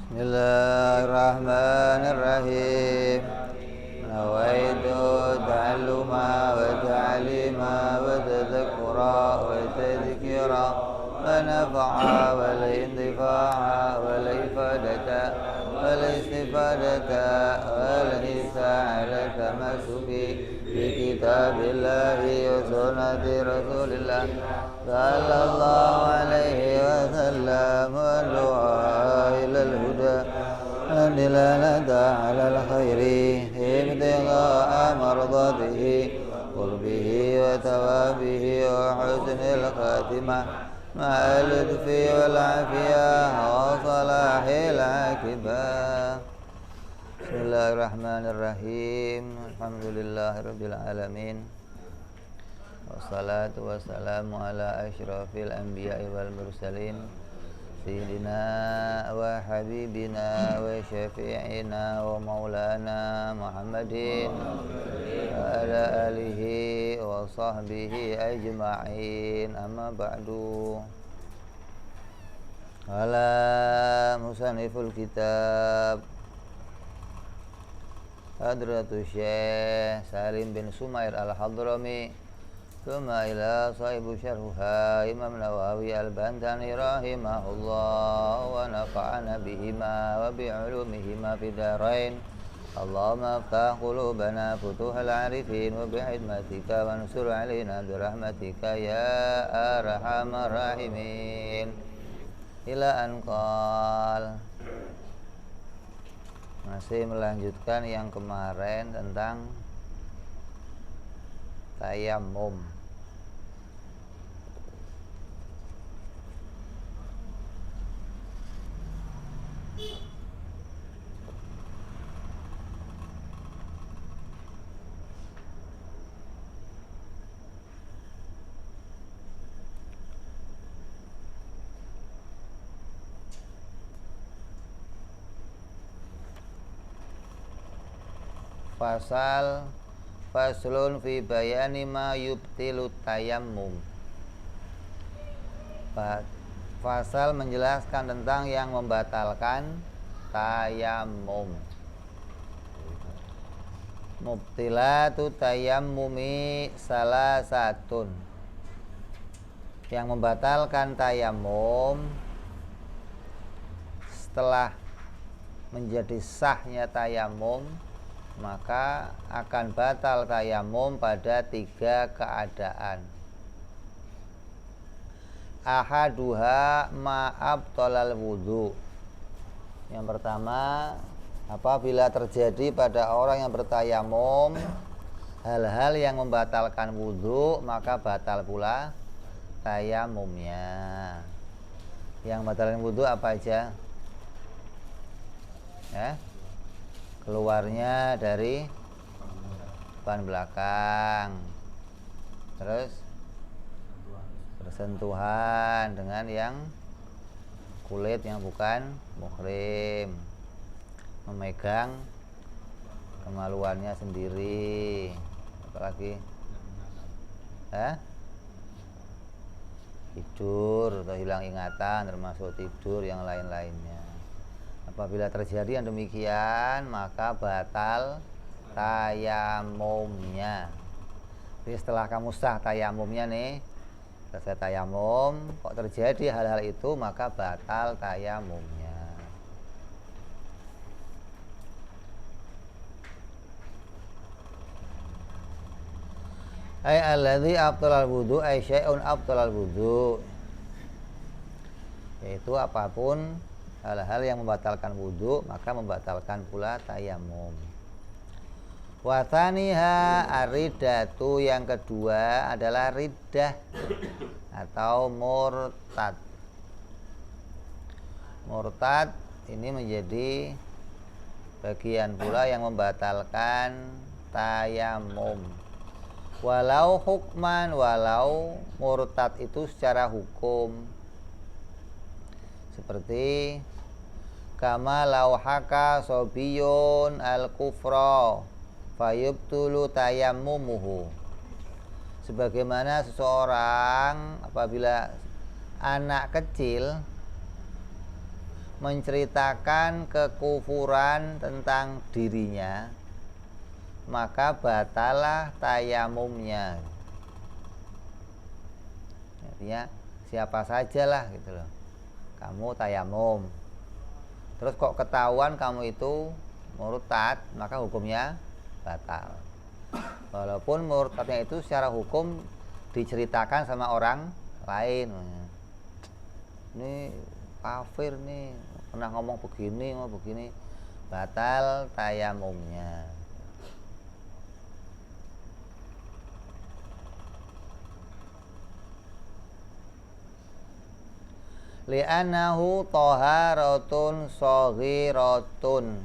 Bismillahirrahmanirrahim. Nawaitu ta'alluma wa ta'lima wa tadhakkura wa tadhkira wa nafa'a wal intifa'a wal ifadata wal istifadata wal hisa'alata masubi bi kitabillahi wa sunnati rasulillah sallallahu alaihi wasallam wa du'a ilal huda دلالة على الخير ابتغاء مرضاته قربه وثوابه وحسن الخاتمة مع اللطف والعافية وصلاح العاقبة. بسم الله الرحمن الرحيم. الحمد لله رب العالمين والصلاة والسلام على أشرف الأنبياء والمرسلين سيدنا وحبيبنا وشفيعنا ومولانا محمد وعلى آله وصحبه أجمعين. أما بعد. قال مصنف الكتاب حضرة الشيخ سالم بن سمير الحضرمي ثم إلى صاحب شرحها إمام نووي البنتاني رحمه الله ونفعنا بهما وبعلومهما في الدارين. اللهم افتح قلوبنا فتوح العارفين وبحكمتك وانصر علينا برحمتك يا أرحم الراحمين. إلى أن قال. Masih melanjutkan yang kemarin tentang tayamum. Faslun fi bayani ma yubtilu tayammum. Fasal menjelaskan tentang yang membatalkan tayammum. Mubtilatu tayammumi salasatun. Yang membatalkan tayammum setelah menjadi sahnya tayammum, maka akan batal tayamum pada 3 keadaan. Ahaduha ma'abtalal wudu. Yang pertama, apabila terjadi pada orang yang bertayamum hal-hal yang membatalkan wudu, maka batal pula tayamumnya. Yang membatalkan wudu apa aja? Ya? Keluarnya dari depan belakang, terus bersentuhan dengan yang kulit yang bukan muhrim, memegang kemaluannya sendiri, apalagi tidur atau hilang ingatan, termasuk tidur, yang lain-lainnya. Apabila terjadi yang demikian, maka batal tayamumnya. Jadi setelah kamu sah tayamumnya nih, selesai tayamum, kok terjadi hal-hal itu, maka batal tayamumnya. Ay alladzi abtalal wudu ay syai'un abtalal wudu. Yaitu apapun hal-hal yang membatalkan wudu, maka membatalkan pula tayamum. Wa tsaniha ar-riddatu. Yang kedua adalah riddah atau murtad. Murtad ini menjadi bagian pula yang membatalkan tayamum. Walau hukman, walau murtad itu secara hukum, seperti kama lauhaka sobiyun al-kufra fayubtulu tayammumuhu. Sebagaimana seseorang apabila anak kecil menceritakan kekufuran tentang dirinya, maka batalah tayamumnya. Artinya siapa sajalah gitu loh, kamu tayamum, terus kok ketahuan kamu itu murtad, maka hukumnya batal. Walaupun murtadnya itu secara hukum diceritakan sama orang lain, ini kafir nih, pernah ngomong begini, batal tayamumnya. Li'annahu taharatun shaghiratun,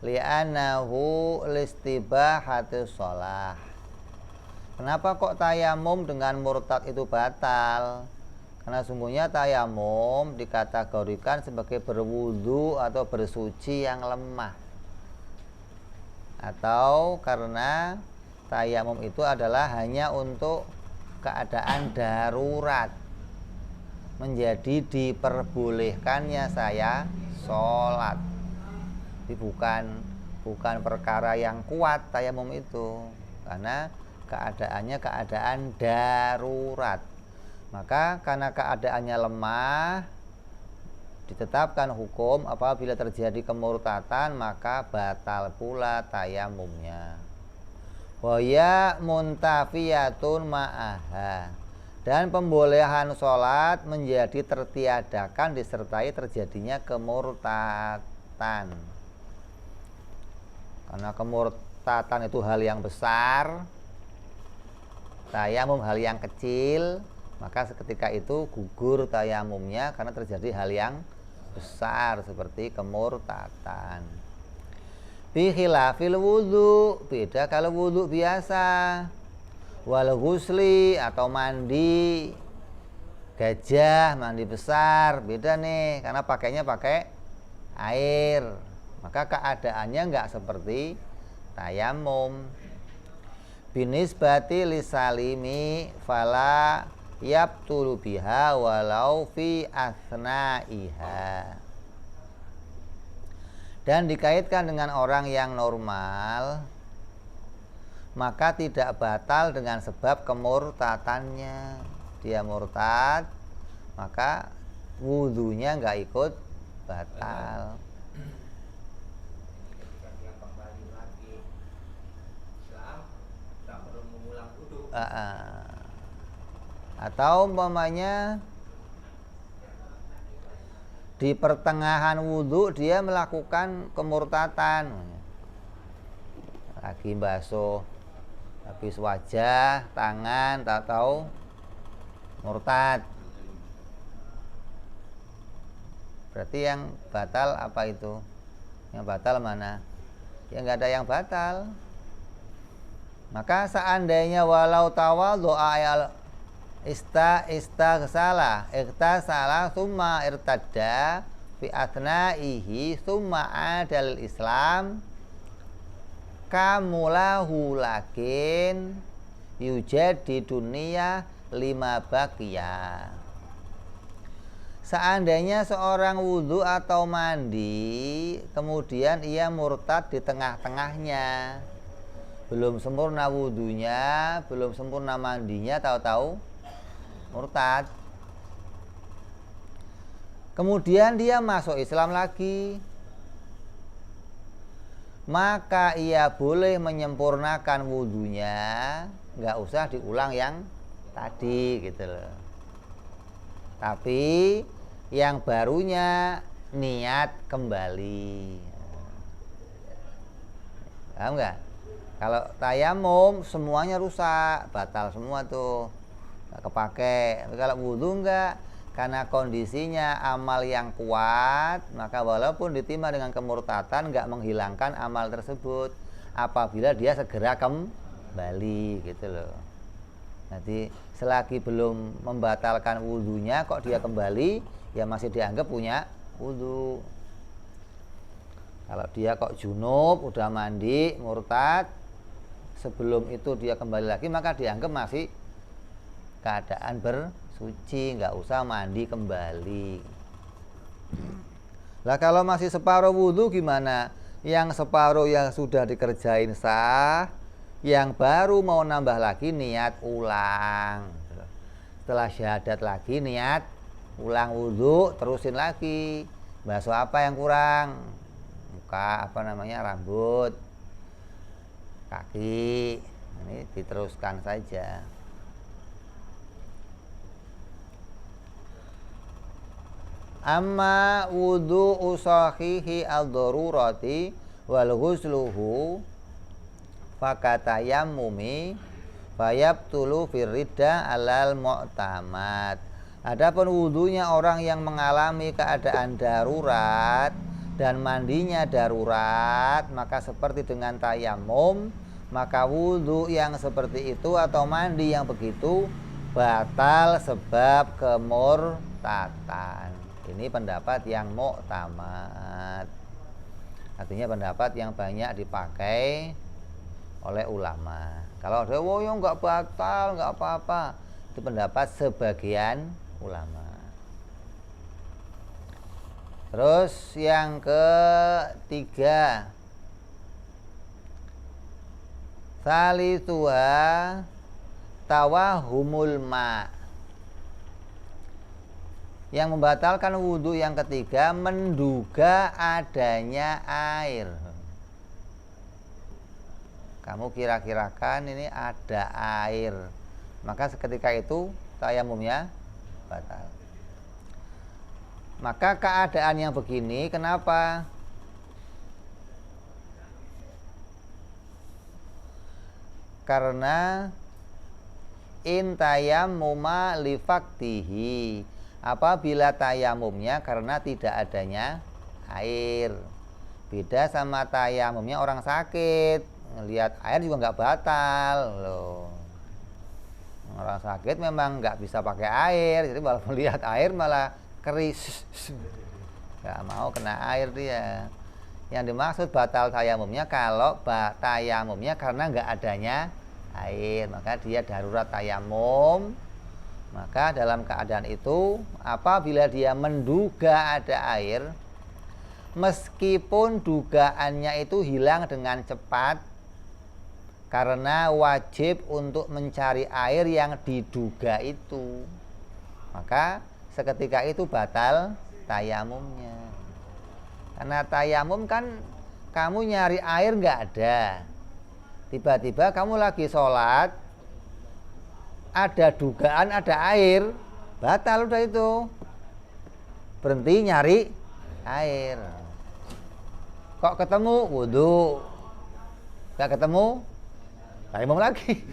li'annahu listibahatus shalah. Kenapa kok tayamum dengan murtad itu batal? Karena sungguhnya tayamum dikategorikan sebagai berwudu atau bersuci yang lemah, atau karena tayamum itu adalah hanya untuk keadaan darurat, menjadi diperbolehkannya saya sholat. Jadi bukan perkara yang kuat tayamum itu, karena keadaannya keadaan darurat. Maka karena keadaannya lemah, ditetapkan hukum apabila terjadi kemurtatan maka batal pula tayamumnya. Wa ya muntafiyatun ma'aha, dan pembolehan sholat menjadi tertiadakan disertai terjadinya kemurtatan. Karena kemurtatan itu hal yang besar, tayamum hal yang kecil, maka seketika itu gugur tayamumnya karena terjadi hal yang besar seperti kemurtatan. Bi khilafil wudu, beda kalau wudu biasa. Wal ghusli atau mandi gajah, mandi besar, beda nih karena pakainya pakai air, maka keadaannya enggak seperti tayamum. Binisbati lisalimi fala yabtulu biha walau fi asna'iha. Dan dikaitkan dengan orang yang normal, maka tidak batal dengan sebab kemurtatannya. Dia murtad, maka wudhunya nggak ikut batal. Atau umpamanya di pertengahan wudhu dia melakukan kemurtatan, lagi basuh habis wajah, tangan, tak tahu murtad. Berarti yang batal apa itu? Yang batal mana? Ya nggak ada yang batal. Maka seandainya walau tawadhu'a istaghsala summa irtadda fi athnaihi summa adal Islam kamulahu lakin yujad di dunia 5 baqiya. Seandainya seorang wudhu atau mandi kemudian ia murtad di tengah-tengahnya, belum sempurna wudhunya, belum sempurna mandinya, tahu-tahu murtad, kemudian dia masuk Islam lagi, maka ia boleh menyempurnakan wudhunya, nggak usah diulang yang tadi gitu loh. Tapi yang barunya niat kembali. Paham nggak? Kalau tayamum semuanya rusak, batal semua tuh, nggak kepake. Tapi kalau wudhu nggak, karena kondisinya amal yang kuat, maka walaupun ditimpa dengan kemurtatan nggak menghilangkan amal tersebut apabila dia segera kembali gitu loh. Jadi selagi belum membatalkan wudhunya kok dia kembali, ya masih dianggap punya wudhu. Kalau dia kok junub, udah mandi, murtad, sebelum itu dia kembali lagi, maka dianggap masih keadaan bersuci, nggak usah mandi kembali. Lah kalau masih separuh wudhu gimana? Yang separuh yang sudah dikerjain sah, yang baru mau nambah lagi niat ulang. Setelah syahadat lagi niat ulang wudhu, terusin lagi. Basuh apa yang kurang? Muka, rambut, kaki. Ini diteruskan saja. Amma wudu usahihi al-darurati wal ghusluhu fakatayammumi fayabtulu firridda alal mu'tamad. Adapun wudunya orang yang mengalami keadaan darurat dan mandinya darurat, maka seperti dengan tayamum, maka wudu yang seperti itu atau mandi yang begitu batal sebab kemurtatan. Ini pendapat yang mu'tamad, artinya pendapat yang banyak dipakai oleh ulama. Kalau ada yang nggak batal, nggak apa-apa, itu pendapat sebagian ulama. Terus yang ketiga, salisuha tawahumul ma'. Yang membatalkan wudhu yang ketiga, menduga adanya air. Kamu kira-kirakan ini ada air, maka seketika itu tayamumnya batal. Maka keadaan yang begini, kenapa? Karena intayammuma lifaktihi, apabila tayamumnya karena tidak adanya air. Beda sama tayamumnya orang sakit, ngelihat air juga nggak batal loh. Orang sakit memang nggak bisa pakai air, jadi walaupun lihat air malah keris, nggak mau kena air dia. Yang dimaksud batal tayamumnya kalau tayamumnya karena nggak adanya air, maka dia darurat tayamum. Maka dalam keadaan itu, apabila dia menduga ada air, meskipun dugaannya itu hilang dengan cepat, karena wajib untuk mencari air yang diduga itu, maka seketika itu batal tayamumnya. Karena tayamum kan kamu nyari air nggak ada, tiba-tiba kamu lagi sholat, ada dugaan ada air, batal udah itu, berhenti nyari air. Kok ketemu wudhu, nggak ketemu tayamum lagi.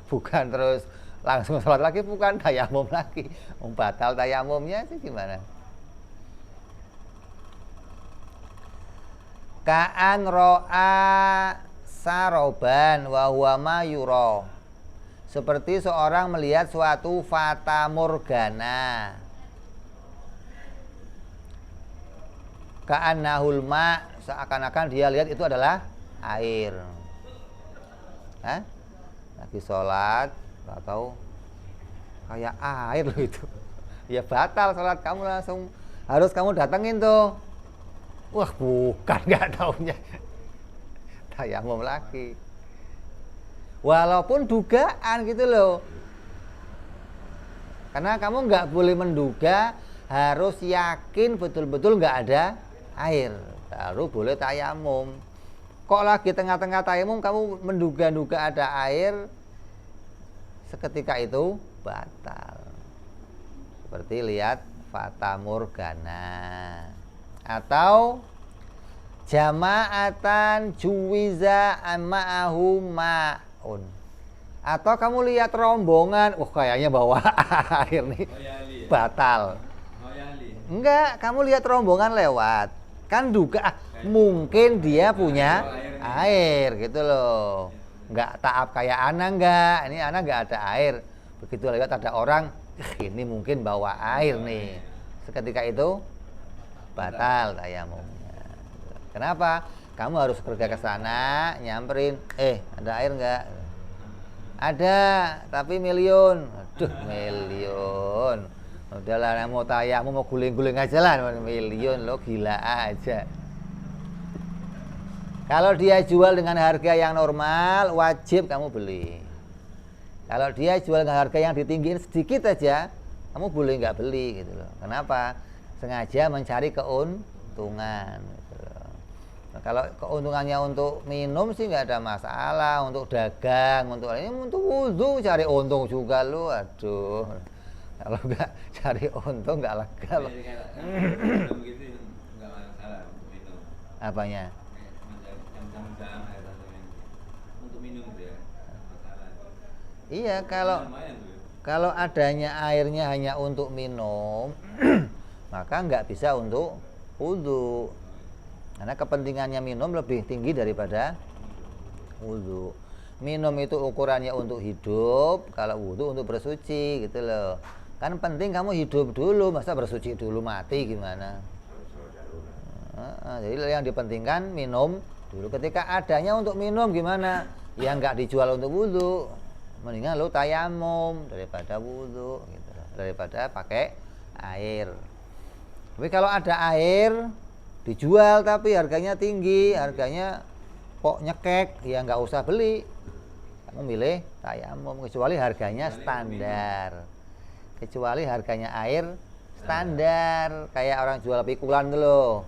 Bukan terus langsung sholat lagi, bukan tayamum lagi. Batal tayamumnya sih gimana? Ka'an ro'a saroban wa huwa ma yura, seperti seorang melihat suatu fata morgana. Ka'annahul ma', seakan-akan dia lihat itu adalah air. Lagi sholat, nggak tahu kayak air loh itu. Ya batal sholat kamu, langsung harus kamu datengin tuh. Wah bukan, nggak taunya tayamum lagi. Walaupun dugaan gitu loh. Karena kamu nggak boleh menduga, harus yakin betul-betul nggak ada air, baru boleh tayamum. Kok lagi tengah-tengah tayamum kamu menduga-duga ada air, seketika itu batal. Seperti lihat fata morgana. Atau jama'atan juwiza ma'ahu ma'un, atau kamu lihat rombongan, kayaknya bawa air nih, batal. Enggak, kamu lihat rombongan lewat, kan duga mungkin dia punya air gitu loh. Enggak taap kayak anak, enggak, ini anak enggak ada air, begitu lewat ada orang, ini mungkin bawa air nih, seketika itu batal tayamumnya. Kenapa? Kamu harus kerja ke sana, nyamperin, ada air enggak? Ada, tapi miliun. Aduh, miliun. Udahlah, mau tayamum mau guling-guling aja lah, miliun lo gila aja. Kalau dia jual dengan harga yang normal, wajib kamu beli. Kalau dia jual dengan harga yang ditinggiin sedikit aja, kamu boleh nggak beli gitu loh. Kenapa? Sengaja mencari keuntungan. Gitu loh. Nah, kalau keuntungannya untuk minum sih nggak ada masalah, untuk dagang, untuk ini, untuk wudhu cari untung juga lo. Aduh, kalau nggak cari untung nggak lega loh. Begitu nggak masalah untuk minum. Apanya? Untuk minum itu ya masalah. Iya, kalau adanya airnya hanya untuk minum, maka nggak bisa untuk wudhu. Karena kepentingannya minum lebih tinggi daripada wudhu. Minum itu ukurannya untuk hidup, kalau wudhu untuk bersuci gitu loh. Kan penting kamu hidup dulu, masa bersuci dulu mati gimana? Jadi yang dipentingkan minum dulu. Ketika adanya untuk minum gimana? Ya nggak dijual untuk wudhu. Mendingan lo tayamum daripada wudhu gitu, daripada pakai air. Tapi kalau ada air dijual tapi harganya tinggi, harganya kok nyekek, ya nggak usah beli. Kamu milih tayamum kecuali harganya standar. Kecuali harganya air standar, kayak orang jual pikulan tuh loh,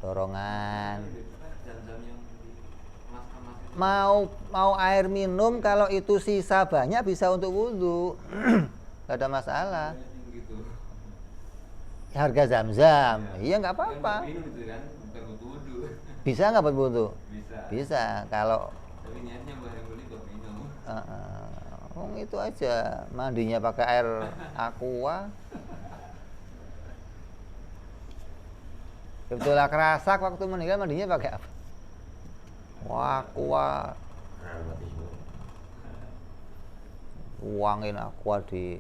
dorongan. Mau air minum kalau itu sisa banyak bisa untuk wudhu, nggak ada masalah. Harga zam-zam, iya nggak apa-apa. Bisa nggak buat wudhu? Bisa. Kalau itu aja mandinya pakai air aqua. Kebetulan kerasak waktu meninggal mandinya pakai apa? Aqua. Tuangin aqua di.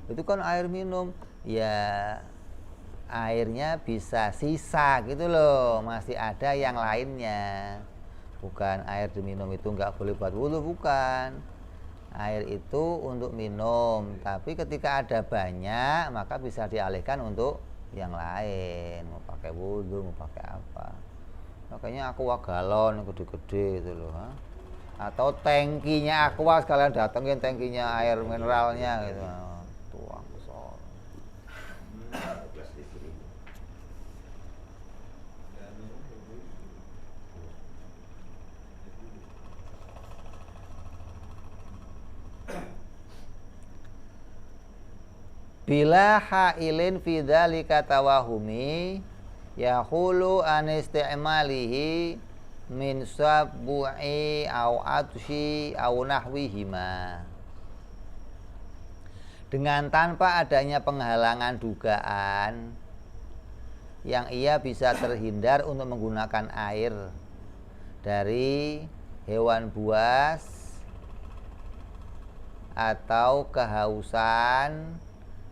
Itu kan air minum. Ya airnya bisa sisa gitu loh, masih ada yang lainnya. Bukan air diminum itu nggak boleh buat wudhu, bukan. Air itu untuk minum, tapi ketika ada banyak maka bisa dialihkan untuk yang lain, mau pakai wudhu, mau pakai apa. Makanya aqua galon gede-gede gitu loh, atau tangkinya aqua sekalian datengin tangkinya air mineralnya gitu, tuang besar. Bila hailin fi dzalika tawahumi yahulu an isti'malihi min sabbu'i au atshi au nahwihima. Dengan tanpa adanya penghalangan dugaan yang ia bisa terhindar untuk menggunakan air dari hewan buas atau kehausan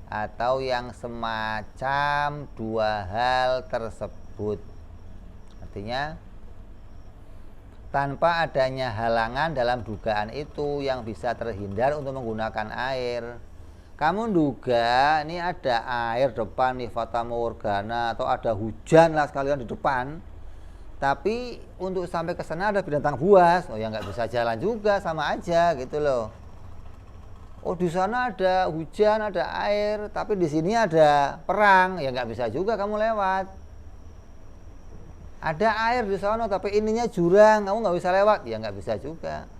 atau yang semacam dua hal tersebut. Artinya tanpa adanya halangan dalam dugaan itu yang bisa terhindar untuk menggunakan air. Kamu duga ini ada air depan nih, fata morgana, atau ada hujan lah sekalian di depan, tapi untuk sampai ke sana ada binatang buas, oh ya nggak bisa jalan juga, sama aja gitu loh. Oh di sana ada hujan, ada air, tapi di sini ada perang, ya nggak bisa juga kamu lewat. Ada air di sana, tapi ininya jurang, kamu nggak bisa lewat, ya nggak bisa juga.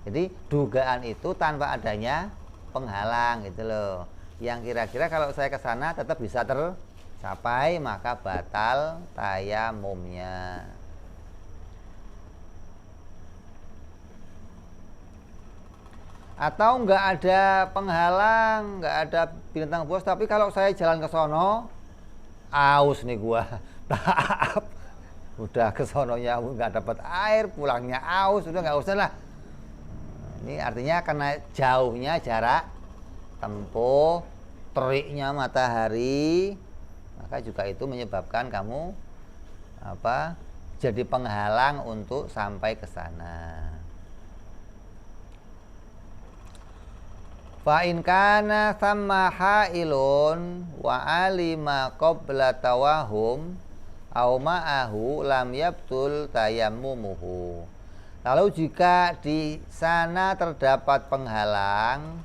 Jadi dugaan itu tanpa adanya penghalang gitu loh. Yang kira-kira kalau saya ke sana tetap bisa tercapai, maka batal tayamumnya. Atau nggak ada penghalang, nggak ada binatang buas, tapi kalau saya jalan ke sono aus nih gua, maaf, udah ke sononya nggak dapat air, pulangnya aus, udah nggak usah lah. Ini artinya karena jauhnya jarak tempuh, teriknya matahari, maka juga itu menyebabkan kamu jadi penghalang untuk sampai ke sana. Fa in kana thamma hailun wa alima qabla tawahum au ma'ahu lam yabtul tayammumuhu. Lalu jika di sana terdapat penghalang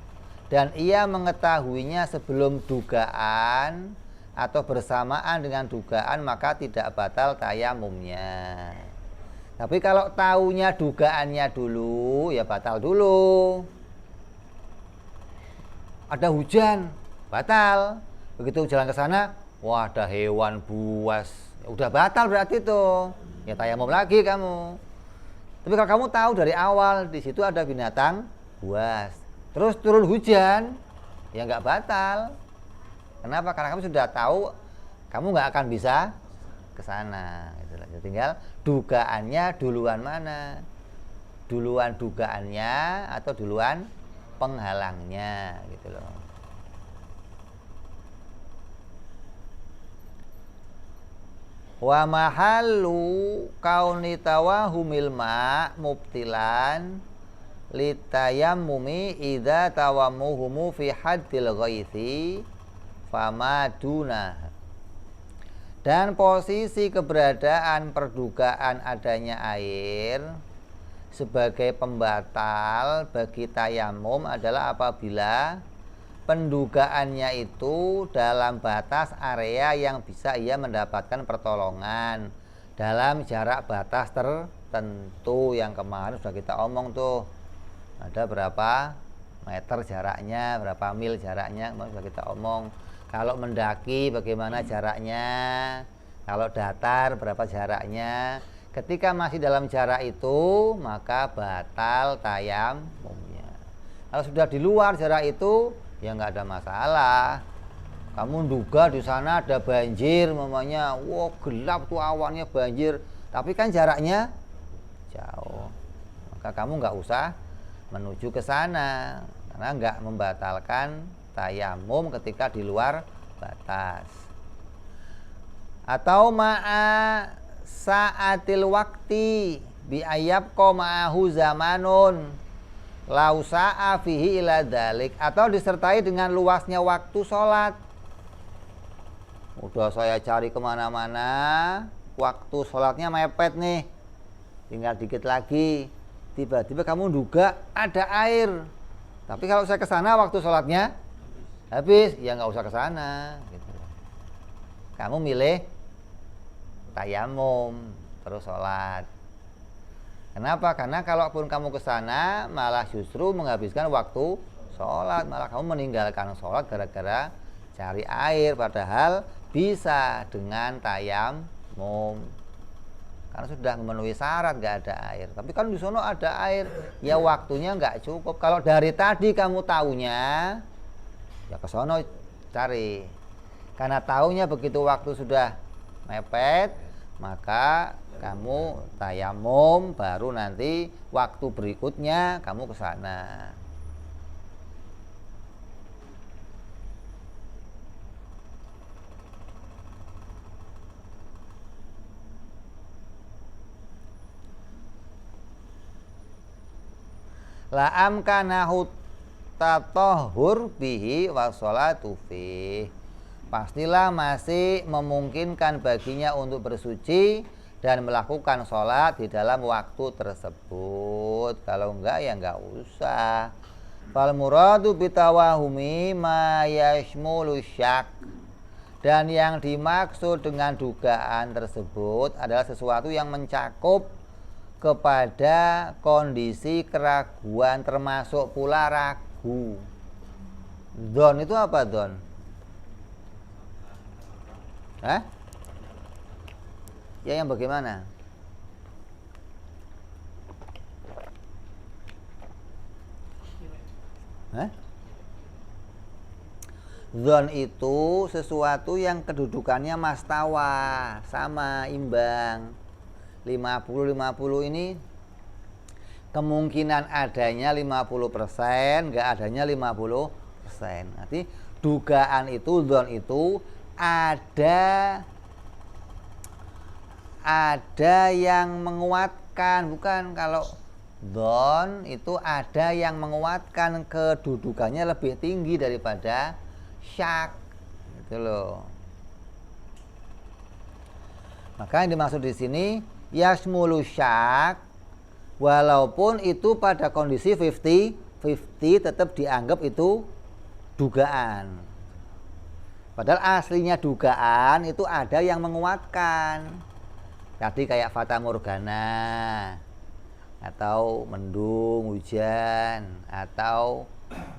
dan ia mengetahuinya sebelum dugaan atau bersamaan dengan dugaan, maka tidak batal tayamumnya. Tapi kalau tahunya dugaannya dulu, ya batal dulu. Ada hujan, batal. Begitu jalan ke sana, wah ada hewan buas, ya udah batal berarti tuh. Ya tayamum lagi kamu. Tapi kalau kamu tahu dari awal di situ ada binatang buas, terus turun hujan, ya nggak batal. Kenapa? Karena kamu sudah tahu kamu nggak akan bisa ke sana. Gitu. Tinggal dugaannya duluan mana? Duluan dugaannya atau duluan penghalangnya, gitu loh. Wa mahallu kauni tawahumil ma mubtilan litayammumi idza tawammuhumu fi haddil ghaithi fama dunah. Dan posisi keberadaan perdugaan adanya air sebagai pembatal bagi tayamum adalah apabila pendugaannya itu dalam batas area yang bisa ia mendapatkan pertolongan dalam jarak batas tertentu. Yang kemarin sudah kita omong tuh, ada berapa meter jaraknya, berapa mil jaraknya, kemarin sudah kita omong. Kalau mendaki bagaimana jaraknya, kalau datar berapa jaraknya. Ketika masih dalam jarak itu, maka batal tayamumnya. Kalau sudah di luar jarak itu, ya nggak ada masalah. Kamu duga di sana ada banjir, mamanya, wah gelap tuh awannya banjir, tapi kan jaraknya jauh, maka kamu nggak usah menuju ke sana karena nggak membatalkan tayamum ketika di luar batas. Atau ma'a sa'atil wakti bi ayyabqa ma'ahu zamanun lau sa'a fihi ila dzalik, atau disertai dengan luasnya waktu sholat. Udah saya cari kemana-mana, waktu sholatnya mepet nih, tinggal dikit lagi, tiba-tiba kamu duga ada air, tapi kalau saya ke sana waktu sholatnya habis, ya nggak usah ke sana gitu. Kamu milih tayamum terus sholat. Kenapa? Karena kalaupun kamu ke sana malah justru menghabiskan waktu sholat, malah kamu meninggalkan sholat gara-gara cari air, padahal bisa dengan tayamum karena sudah memenuhi syarat, nggak ada air. Tapi kan di sono ada air, ya waktunya nggak cukup. Kalau dari tadi kamu taunya, ya ke sono cari. Karena taunya begitu waktu sudah mepet, maka kamu tayamum, baru nanti waktu berikutnya kamu ke sana. La amkanahu tatahhur bihi wa sholatu fihi. Pastilah masih memungkinkan baginya untuk bersuci dan melakukan sholat di dalam waktu tersebut. Kalau enggak ya enggak usah. Fal muradu bitawahumi ma yashmulu syak. Dan yang dimaksud dengan dugaan tersebut adalah sesuatu yang mencakup kepada kondisi keraguan, termasuk pula ragu. Dzon itu apa dzon? Hah? Ya yang bagaimana? Hah? Dzon itu sesuatu yang kedudukannya mastawa, sama, imbang. 50-50 ini kemungkinan adanya 50%, enggak adanya 50%. Nanti dugaan itu, dzon itu ada yang menguatkan, bukan kalau Don itu ada yang menguatkan kedudukannya lebih tinggi daripada syak, gitu loh. Maka yang dimaksud di sini yasmulu syak, walaupun itu pada kondisi 50-50 tetap dianggap itu dugaan. Padahal aslinya dugaan itu ada yang menguatkan. Tadi kayak fata morgana, atau mendung, hujan, atau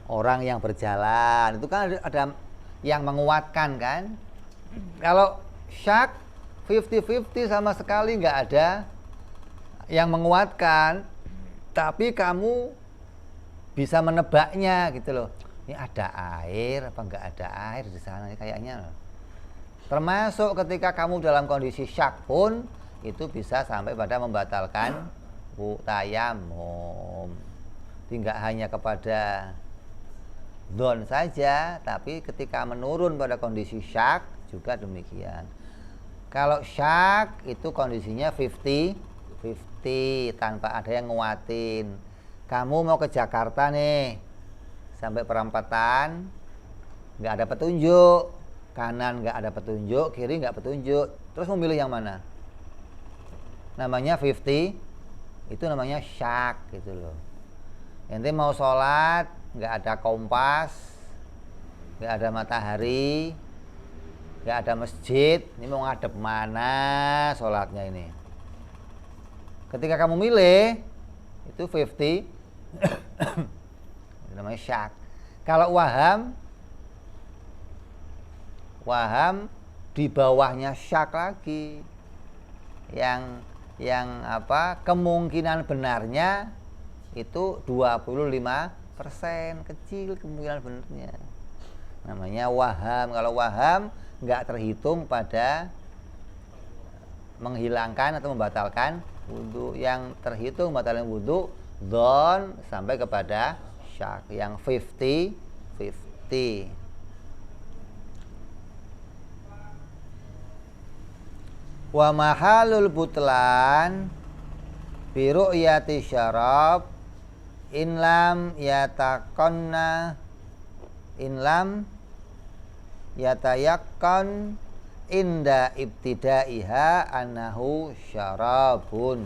orang yang berjalan, itu kan ada yang menguatkan kan. Kalau syak 50-50 sama sekali nggak ada yang menguatkan, tapi kamu bisa menebaknya gitu loh. Ini ada air apa nggak ada air di sana kayaknya. Termasuk ketika kamu dalam kondisi syak pun itu bisa sampai pada membatalkan tayamum. Tidak hanya kepada don saja, tapi ketika menurun pada kondisi syak juga demikian. Kalau syak itu kondisinya 50-50 tanpa ada yang nguatin. Kamu mau ke Jakarta nih, sampai perempatan nggak ada petunjuk, kanan nggak ada petunjuk, kiri nggak petunjuk, terus memilih yang mana? Namanya 50, itu namanya syak gitu loh. Nanti mau sholat nggak ada kompas, nggak ada matahari, nggak ada masjid, ini mau ngadep mana sholatnya ini? Ketika kamu milih itu 50 itu namanya syak. Kalau waham di bawahnya syak lagi, yang kemungkinan benarnya itu 25%, kecil kemungkinan benarnya, namanya waham. Kalau waham nggak terhitung pada menghilangkan atau membatalkan wudu. Yang terhitung membatalkan wudu don sampai kepada syak yang 50-50. Wa mahalul butlan bi ru'yati syarab in lam yatayakkan inda ibtidaiha annahu syarabun.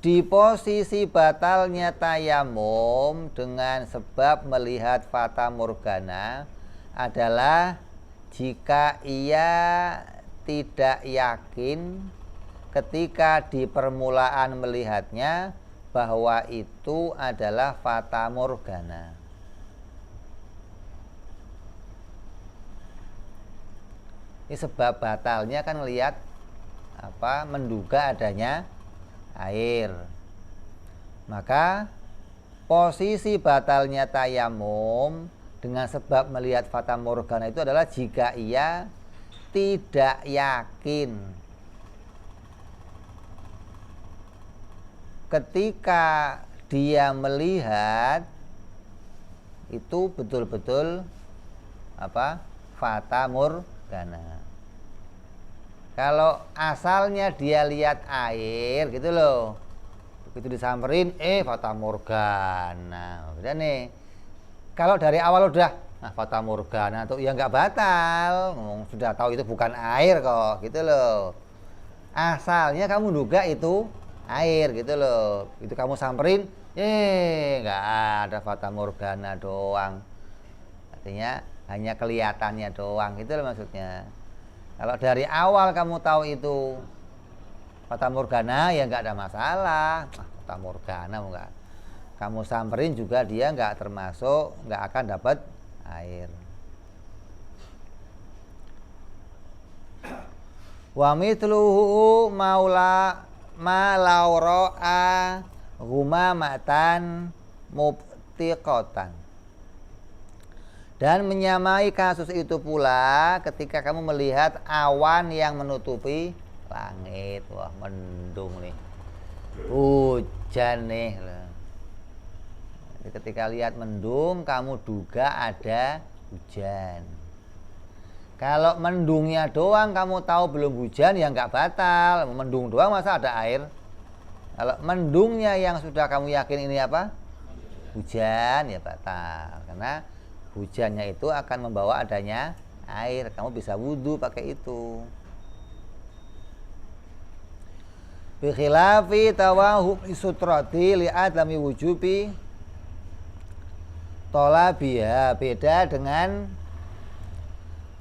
Di posisi batalnya tayamum dengan sebab melihat fata morgana adalah jika ia tidak yakin ketika di permulaan melihatnya bahwa itu adalah fata morgana. Ini sebab batalnya kan lihat menduga adanya air. Maka posisi batalnya tayamum dengan sebab melihat fata morgana itu adalah jika ia tidak yakin ketika dia melihat itu betul-betul fata morgana. Kalau asalnya dia lihat air gitu loh, begitu disamperin fata morgana, udah nih. Kalau dari awal udah fata morgana tuh ya nggak batal, sudah tahu itu bukan air kok gitu loh. Asalnya kamu duga itu air gitu loh, itu kamu samperin nggak ada fata morgana doang, artinya hanya kelihatannya doang gitu loh maksudnya. Kalau dari awal kamu tahu itu fata morgana ya nggak ada masalah. Fata morgana enggak, kamu samperin juga dia nggak termasuk, nggak akan dapat air. Wa mithluhu maula ma laura'a ghumamatan mubtiqatan. Dan menyamai kasus itu pula ketika kamu melihat awan yang menutupi langit. Wah, mendung nih, hujan nih. Jadi ketika lihat mendung kamu duga ada hujan. Kalau mendungnya doang kamu tahu belum hujan ya nggak batal. Mendung doang masa ada air? Kalau mendungnya yang sudah kamu yakin ini apa? Hujan, ya batal. Karena hujannya itu akan membawa adanya air. Kamu bisa wudhu pakai itu. Bi khilafi tawahum sutrati li adami wujubi tolabiha. Beda dengan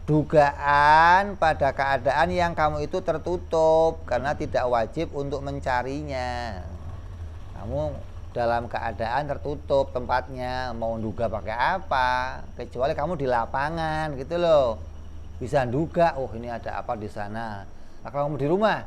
dugaan pada keadaan yang kamu itu tertutup karena tidak wajib untuk mencarinya. Kamu dalam keadaan tertutup tempatnya, mau duga pakai apa, kecuali kamu di lapangan gitu loh, bisa duga, oh ini ada apa di sana. Nah, kalau kamu di rumah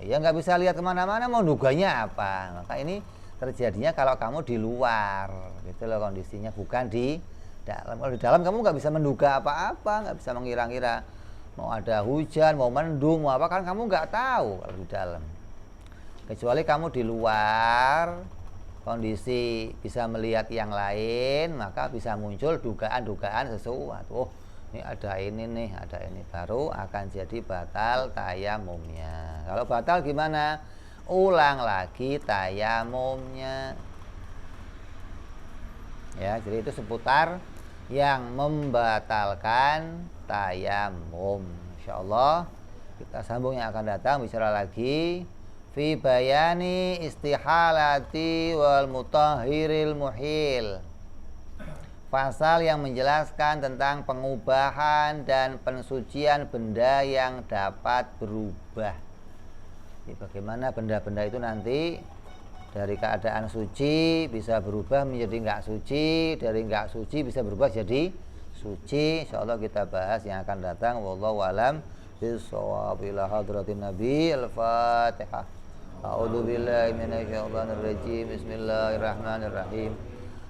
ya nggak bisa lihat kemana-mana, mau duganya apa. Maka ini terjadinya kalau kamu di luar gitu loh kondisinya, bukan di dalam. Kalau di dalam kamu nggak bisa menduga apa-apa, nggak bisa mengira-ngira mau ada hujan, mau mendung, mau apa, kan kamu nggak tahu kalau di dalam. Kecuali kamu di luar kondisi bisa melihat yang lain, maka bisa muncul dugaan-dugaan sesuatu. Oh ini ada ini nih, ada ini, baru akan jadi batal tayamumnya. Kalau batal gimana? Ulang lagi tayamumnya. Ya, jadi itu seputar yang membatalkan tayamum. Insyaallah kita sambung yang akan datang, bicara lagi fi bayani istihalati wal mutahhiril muhil. Pasal yang menjelaskan tentang pengubahan dan pensucian benda yang dapat berubah. Jadi bagaimana benda-benda itu nanti dari keadaan suci bisa berubah menjadi enggak suci, dari enggak suci bisa berubah jadi suci. Insyaallah kita bahas yang akan datang. Wallahu alam bissawab. Ila hadratin nabi. Al-Fatihah. A'udzu billahi minasyaitonir rajim. Bismillahirrahmanirrahim.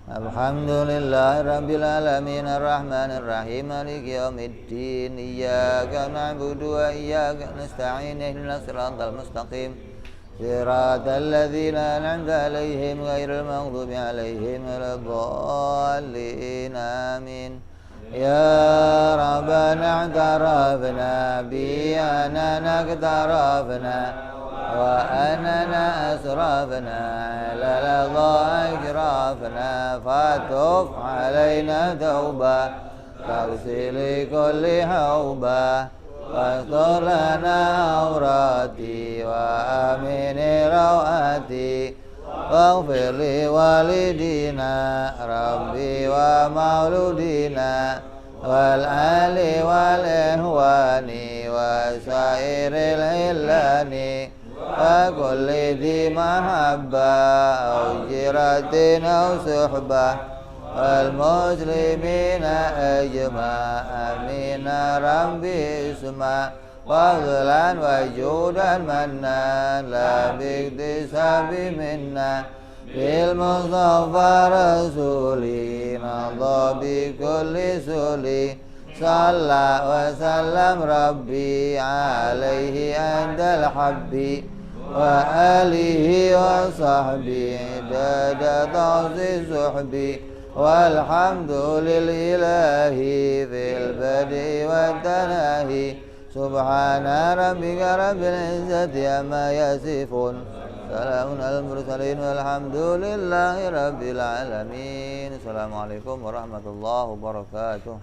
Alhamdulillahirabbil alamin arrahmanir rahim maliki yaumiddin. Iyyaka na'budu wa iyyaka nasta'in. Ihdinas siratal mustaqim. صراط الذين أنعمت عليهم غير المغضوب عليهم ولا الضالين آمين يا ربنا اعترفنا بأننا اقترفنا وأننا أسرفنا على لظى أجرافنا فتب علينا توبة تغسل كل حوبة واستر لنا عوراتي وآمن رواتي واغفر لوالدينا ربي ومولودينا والآل والإخوان وسائر العلان وكل ذي محبة أو جيرة أو صحبة والمسلمين أجمع آمين ربي اسمع فضلا وجودا منا لا باكتساب منا بالمصطفى رسولي نضى بكل سولي صلى وسلم ربي عليه عند الحب وآله وصحبه داد تعصي صحبي والحمد لله في البدء والتناهي سبحان ربك رب العزة عما يصفون سلام على المرسلين والحمد لله رب العالمين. Assalamualaikum warahmatullahi wabarakatuh.